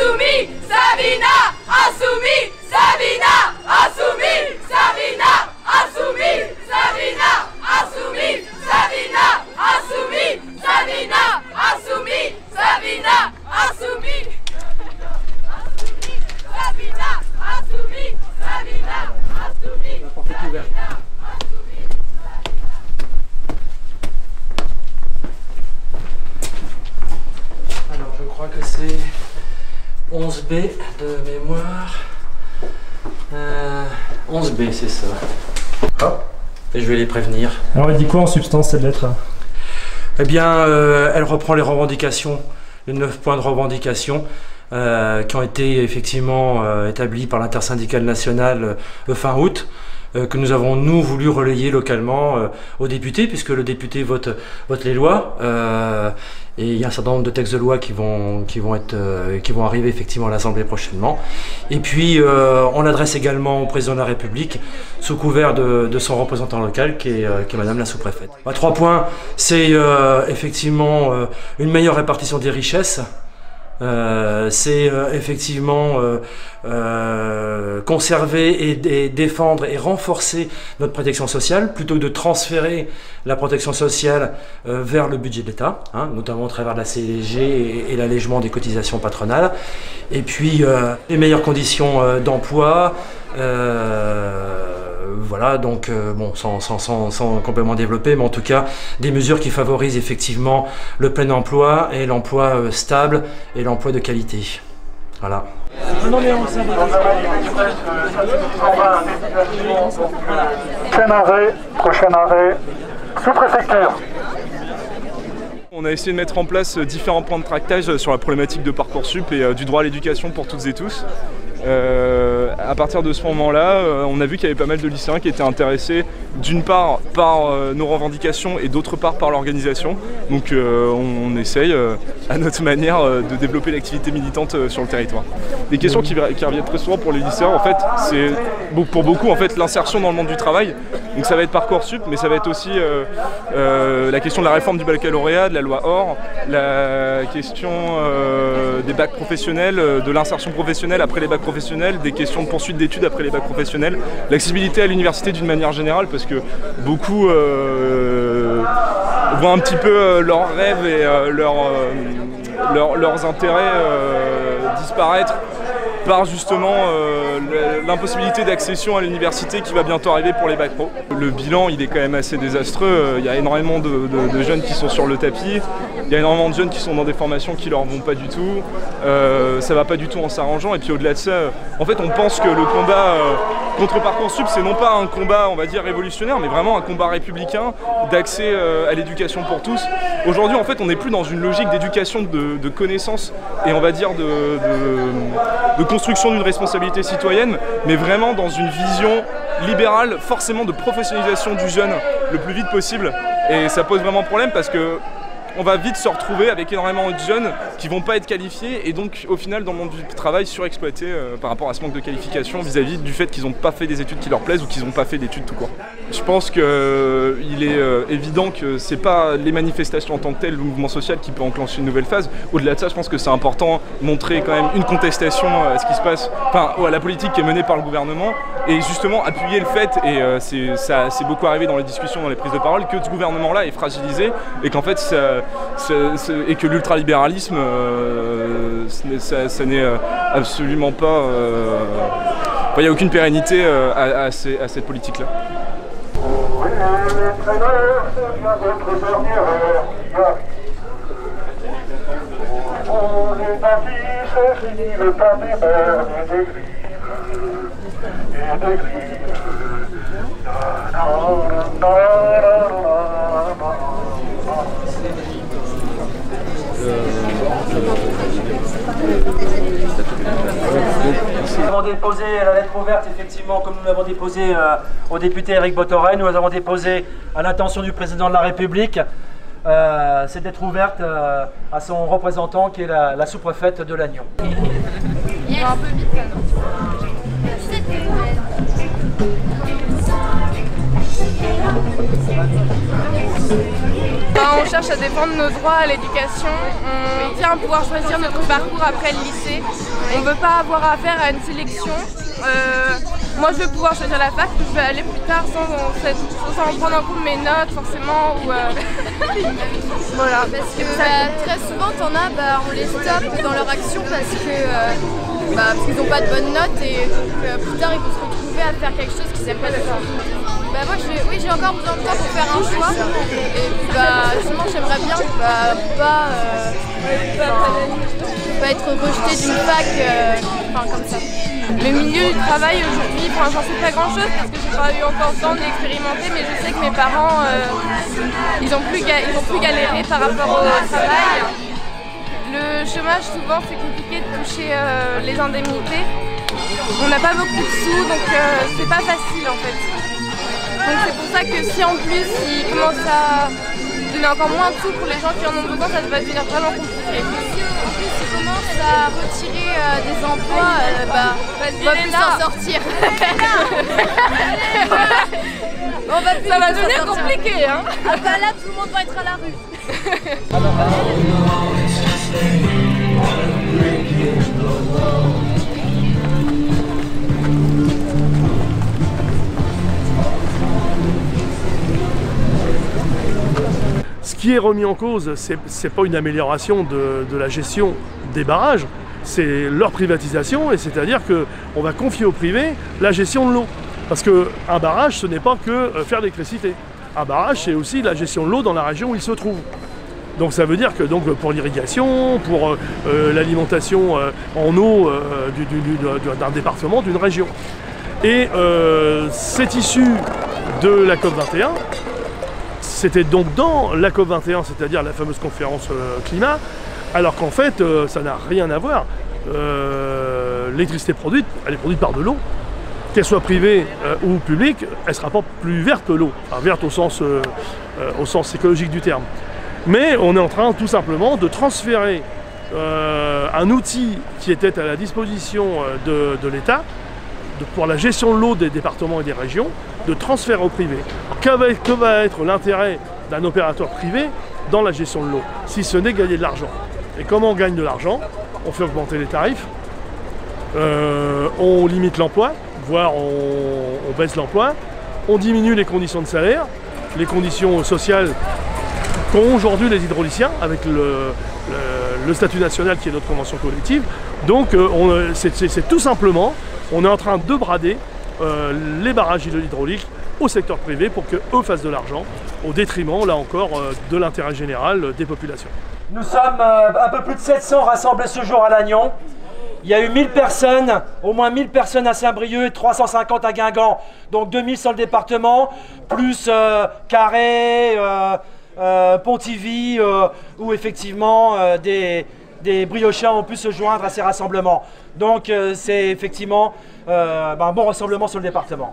Assoumi Sabina, Assoumi Sabina, Assoumi Sabina, Assoumi Sabina, Assoumi Sabina, Assoumi Sabina, Assoumi Sabina, Assoumi Sabina, Assoumi Sabina, Assoumi Sabina. Alors je crois que c'est 11B de mémoire. 11B, c'est ça. Ah. Et je vais les prévenir. Alors elle dit quoi en substance cette lettre? Eh bien, elle reprend les revendications, les 9 points de revendication qui ont été effectivement établis par l'intersyndicale nationale fin août, que nous avons nous voulu relayer localement aux députés, puisque le député vote les lois. Et il y a un certain nombre de textes de loi qui vont arriver effectivement à l'Assemblée prochainement. Et puis on l'adresse également au président de la République sous couvert de son représentant local qui est Madame la sous-préfète. 3 points, c'est effectivement une meilleure répartition des richesses. C'est effectivement conserver et défendre et renforcer notre protection sociale plutôt que de transférer la protection sociale vers le budget de l'État, hein, notamment au travers de la CSG et l'allègement des cotisations patronales. Et puis les meilleures conditions d'emploi. Voilà, donc bon, sans complètement développer, mais en tout cas des mesures qui favorisent effectivement le plein emploi et l'emploi stable et l'emploi de qualité. Voilà. Prochain arrêt, sous-préfecture. On a essayé de mettre en place différents points de tractage sur la problématique de Parcoursup et du droit à l'éducation pour toutes et tous. À partir de ce moment-là, on a vu qu'il y avait pas mal de lycéens qui étaient intéressés d'une part par nos revendications et d'autre part par l'organisation. Donc on essaye à notre manière de développer l'activité militante sur le territoire. Des questions qui reviennent très souvent pour les lycéens, en fait, c'est pour beaucoup en fait l'insertion dans le monde du travail. Donc ça va être Parcoursup, mais ça va être aussi la question de la réforme du baccalauréat, de la loi OR, la question des bacs professionnels, de l'insertion professionnelle après les bacs professionnels, des questions de poursuite d'études après les bacs professionnels, l'accessibilité à l'université d'une manière générale, parce que beaucoup voient un petit peu leurs rêves et leurs intérêts disparaître par justement l'impossibilité d'accession à l'université qui va bientôt arriver pour les bacs pro. Le bilan il est quand même assez désastreux, il y a énormément de jeunes qui sont sur le tapis, il y a énormément de jeunes qui sont dans des formations qui leur vont pas du tout, ça va pas du tout en s'arrangeant, et puis au-delà de ça, en fait on pense que le combat contre Parcoursup c'est non pas un combat on va dire révolutionnaire, mais vraiment un combat républicain d'accès à l'éducation pour tous. Aujourd'hui en fait on n'est plus dans une logique d'éducation de connaissances et on va dire de construction d'une responsabilité citoyenne, mais vraiment dans une vision libérale, forcément de professionnalisation du jeune le plus vite possible. Et ça pose vraiment problème parce que on va vite se retrouver avec énormément de jeunes qui vont pas être qualifiés et donc au final dans le monde du travail surexploités par rapport à ce manque de qualification vis-à-vis du fait qu'ils n'ont pas fait des études qui leur plaisent ou qu'ils n'ont pas fait d'études tout court. Je pense qu'il est évident que c'est pas les manifestations en tant que telles, le mouvement social qui peut enclencher une nouvelle phase. Au-delà de ça, je pense que c'est important de montrer quand même une contestation à ce qui se passe, enfin à la politique qui est menée par le gouvernement et justement appuyer le fait, et ça c'est beaucoup arrivé dans les discussions, dans les prises de parole, que ce gouvernement-là est fragilisé et qu'en fait et que l'ultralibéralisme ça n'est absolument pas... il n'y a aucune pérennité à cette politique-là. Nous avons déposé la lettre ouverte, effectivement, comme nous l'avons déposé au député Éric Bothorel. Nous avons déposé à l'intention du président de la République cette lettre ouverte à son représentant qui est la sous-préfète de Lannion. Il va un peu vite là, non? On cherche à défendre nos droits à l'éducation, on tient à pouvoir choisir notre parcours après le lycée. On ne veut pas avoir affaire à une sélection. Moi je veux pouvoir choisir la fac, je vais aller plus tard sans prendre en compte mes notes forcément. Voilà. Parce que très souvent t'en as, on les stoppe dans leur action parce qu'ils n'ont pas de bonnes notes et donc plus tard ils vont se retrouver à faire quelque chose qu'ils n'aiment pas faire. Moi j'ai encore besoin de temps pour faire un choix et puis justement j'aimerais bien pas être rejetée d'une fac comme ça. Le milieu du travail aujourd'hui, j'en sais pas grand chose parce que j'ai pas eu encore le temps d'expérimenter, mais je sais que mes parents ils ont plus galéré par rapport au travail. Le chômage souvent c'est compliqué de toucher les indemnités. On n'a pas beaucoup de sous donc c'est pas facile en fait. Donc c'est pour ça que si en plus ils commencent à donner encore moins de sous pour les gens qui en ont besoin, ça va devenir vraiment compliqué. En plus ils commencent à retirer des emplois, on va plus s'en sortir. Ça va devenir compliqué hein. Là tout le monde va être à la rue. Ce qui est remis en cause, c'est pas une amélioration de la gestion des barrages, c'est leur privatisation, et c'est-à-dire qu'on va confier au privé la gestion de l'eau. Parce qu'un barrage, ce n'est pas que faire l'électricité. Un barrage, c'est aussi la gestion de l'eau dans la région où il se trouve. Donc ça veut dire que pour l'irrigation, pour l'alimentation en eau d'un département, d'une région. Et c'est issu de la COP21. C'était donc dans la COP21, c'est-à-dire la fameuse conférence climat, alors qu'en fait, ça n'a rien à voir. L'électricité produite, elle est produite par de l'eau. Qu'elle soit privée ou publique, elle ne sera pas plus verte l'eau. Enfin, verte au sens écologique du terme. Mais on est en train tout simplement de transférer un outil qui était à la disposition de l'État pour la gestion de l'eau des départements et des régions, de transfert au privé. Que va être l'intérêt d'un opérateur privé dans la gestion de l'eau, si ce n'est gagner de l'argent? Et comment on gagne de l'argent? On fait augmenter les tarifs, on limite l'emploi, voire on baisse l'emploi, on diminue les conditions de salaire, les conditions sociales qu'ont aujourd'hui les hydrauliciens avec le statut national qui est notre convention collective. Donc c'est tout simplement, on est en train de brader les barrages hydrauliques au secteur privé pour qu'eux fassent de l'argent au détriment, là encore, de l'intérêt général des populations. Nous sommes un peu plus de 700 rassemblés ce jour à Lannion. Il y a eu 1000 personnes, au moins 1000 personnes à Saint-Brieuc, 350 à Guingamp, donc 2000 sur le département, plus Carhaix, Pontivy, où effectivement des briochins ont pu se joindre à ces rassemblements. Donc c'est effectivement un bon rassemblement sur le département.